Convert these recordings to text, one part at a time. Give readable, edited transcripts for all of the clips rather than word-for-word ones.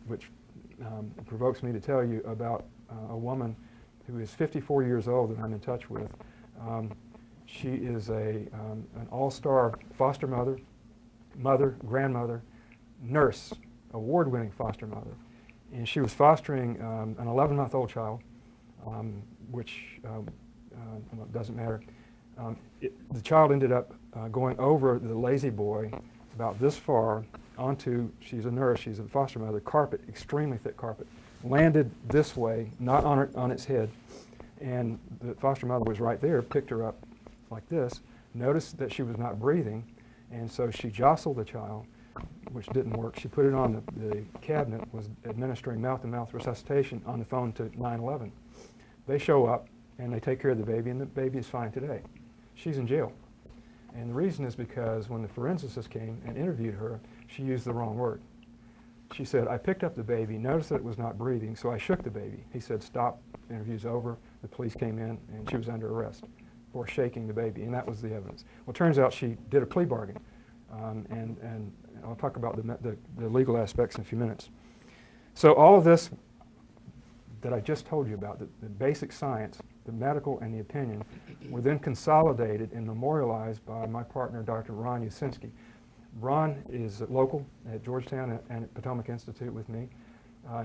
which provokes me to tell you about a woman who is 54 years old that I'm in touch with. She is an all-star foster mother, grandmother, nurse, award-winning foster mother. And she was fostering an 11-month-old child, which doesn't matter. The child ended up going over the lazy boy about this far onto, she's a nurse, she's a foster mother, carpet, extremely thick carpet, landed this way, not on its head, and the foster mother was right there, picked her up like this, noticed that she was not breathing, and so she jostled the child, which didn't work. She put it on the cabinet, was administering mouth-to-mouth resuscitation on the phone to 911. They show up and they take care of the baby, and the baby is fine today. She's in jail. And the reason is because when the forensicist came and interviewed her, she used the wrong word. She said, I picked up the baby, noticed that it was not breathing, so I shook the baby. He said, stop, interview's over. The police came in and she was under arrest for shaking the baby, and that was the evidence. Well, it turns out she did a plea bargain, and I'll talk about the legal aspects in a few minutes. So all of this that I just told you about, the basic science, the medical and the opinion, were then consolidated and memorialized by my partner, Dr. Ron Yasinski. Ron is local at Georgetown and at Potomac Institute with me.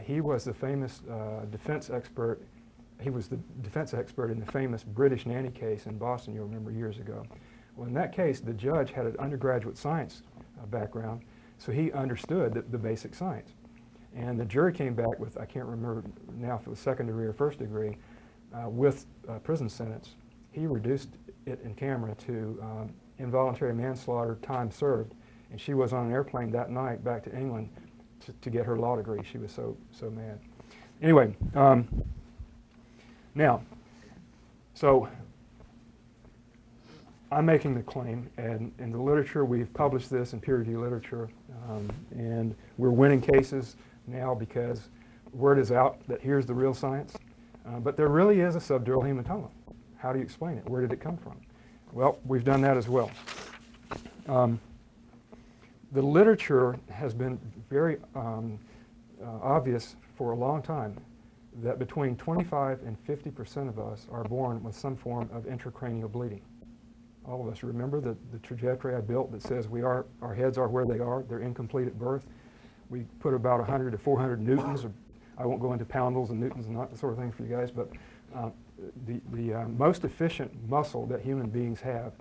He was the famous defense expert. He was the defense expert in the famous British nanny case in Boston, you'll remember, years ago. Well, in that case, the judge had an undergraduate science background, so he understood the basic science. And the jury came back with, I can't remember now if it was second degree or first degree, with a prison sentence. He reduced it in camera to involuntary manslaughter, time served, and she was on an airplane that night back to England to get her law degree. She was so mad. Anyway, now, so I'm making the claim, and in the literature, we've published this in peer-reviewed literature, and we're winning cases now because word is out that here's the real science. But there really is a subdural hematoma. How do you explain it? Where did it come from? Well, we've done that as well. The literature has been very obvious for a long time that between 25 and 50% of us are born with some form of intracranial bleeding. All of us remember the trajectory I built that says our heads are where they are. They're incomplete at birth. We put about 100 to 400 newtons. I won't go into poundals and newtons and that sort of thing for you guys, but the most efficient muscle that human beings have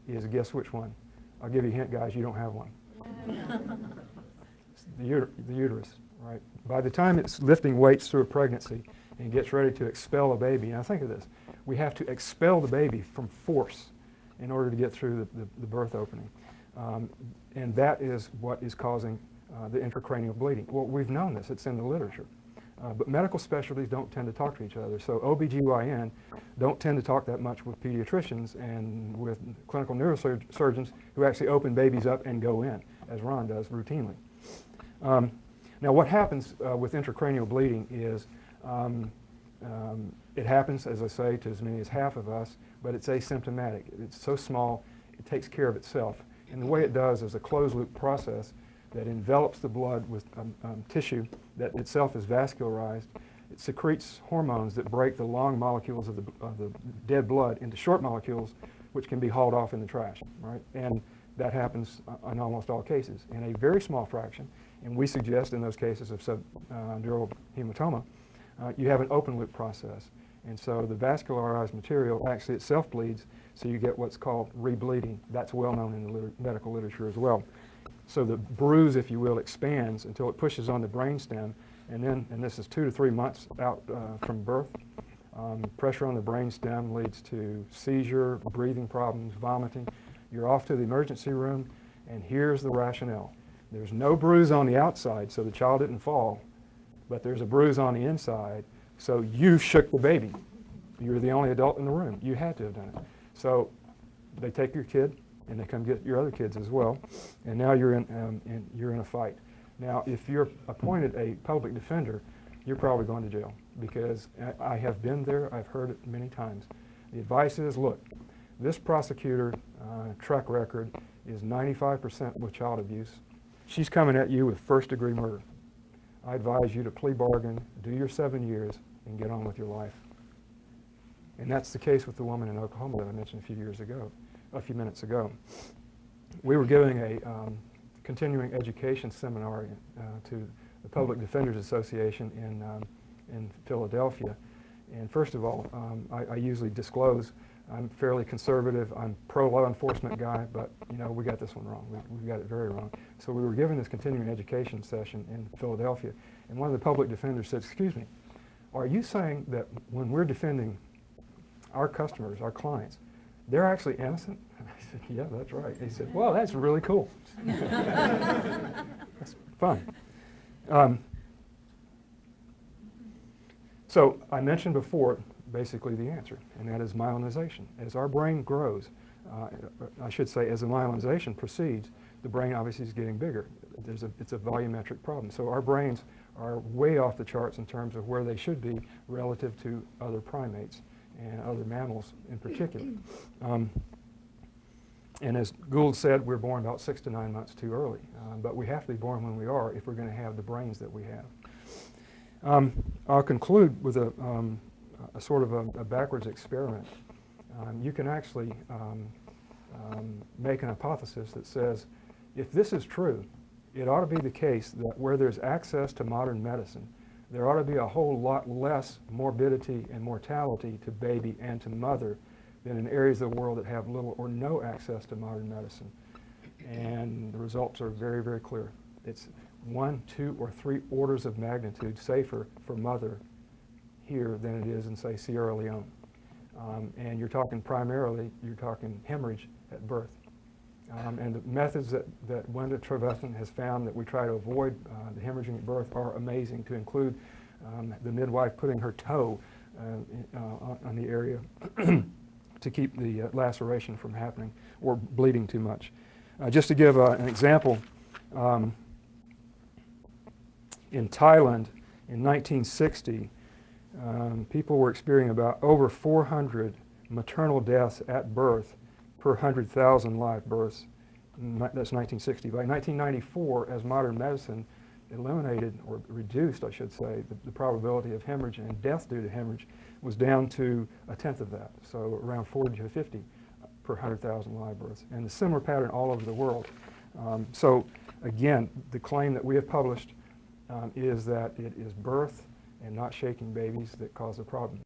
is, guess which one? I'll give you a hint, guys, you don't have one. The uterus, right? By the time it's lifting weights through a pregnancy and gets ready to expel a baby, now think of this, we have to expel the baby from force in order to get through the birth opening. And that is what is causing the intracranial bleeding. Well, we've known this, it's in the literature. But medical specialties don't tend to talk to each other. So OBGYN don't tend to talk that much with pediatricians and with clinical neurosurgeons who actually open babies up and go in, as Ron does routinely. Now what happens with intracranial bleeding is it happens, as I say, to as many as half of us, but it's asymptomatic. It's so small, it takes care of itself. And the way it does is a closed-loop process that envelops the blood with tissue that itself is vascularized. It secretes hormones that break the long molecules of the dead blood into short molecules, which can be hauled off in the trash, right? And that happens in almost all cases. In a very small fraction, and we suggest in those cases of subdural hematoma, you have an open loop process. And so the vascularized material actually itself bleeds, so you get what's called rebleeding. That's well known in the medical literature as well. So the bruise, if you will, expands until it pushes on the brainstem, and then, and this is 2 to 3 months out from birth, pressure on the brainstem leads to seizure, breathing problems, vomiting. You're off to the emergency room, and here's the rationale. There's no bruise on the outside, so the child didn't fall, but there's a bruise on the inside, so you shook the baby. You're the only adult in the room. You had to have done it. So they take your kid, and they come get your other kids as well, and now you're in a fight. Now, if you're appointed a public defender, you're probably going to jail, because I have been there, I've heard it many times. The advice is, look, this prosecutor track record is 95% with child abuse. She's coming at you with first-degree murder. I advise you to plea bargain, do your 7 years, and get on with your life. And that's the case with the woman in Oklahoma that I mentioned a few minutes ago. We were giving a continuing education seminar to the Public Defenders Association in Philadelphia. And first of all, I usually disclose I'm fairly conservative. I'm pro-law enforcement guy, but we got this one wrong. We got it very wrong. So we were giving this continuing education session in Philadelphia, and one of the public defenders said, "Excuse me, are you saying that when we're defending our customers, our clients, they're actually innocent?" I said, "Yeah, that's right." He said, "Well, that's really cool." That's fun. So I mentioned before basically the answer, and that is myelinization. As our brain grows, I should say as the myelinization proceeds, the brain obviously is getting bigger. It's a volumetric problem. So our brains are way off the charts in terms of where they should be relative to other primates and other mammals in particular. And as Gould said, we're born about 6 to 9 months too early, but we have to be born when we are if we're going to have the brains that we have. I'll conclude with a sort of a backwards experiment. You can actually make an hypothesis that says, if this is true, it ought to be the case that where there's access to modern medicine, there ought to be a whole lot less morbidity and mortality to baby and to mother than in areas of the world that have little or no access to modern medicine. And the results are very, very clear. It's 1, 2, or 3 orders of magnitude safer for mother here than it is in, say, Sierra Leone. And you're talking hemorrhage at birth. And the methods that Wenda Trevethan has found that we try to avoid the hemorrhaging at birth are amazing, to include the midwife putting her toe on the area to keep the laceration from happening or bleeding too much. Just to give an example, in Thailand in 1960, people were experiencing about over 400 maternal deaths at birth per 100,000 live births. That's 1960. By 1994, as modern medicine eliminated, or reduced, I should say, the probability of hemorrhage and death due to hemorrhage was down to 1/10 of that, so around 40 to 50 per 100,000 live births. And a similar pattern all over the world. So again, the claim that we have published is that it is birth and not shaking babies that cause the problem.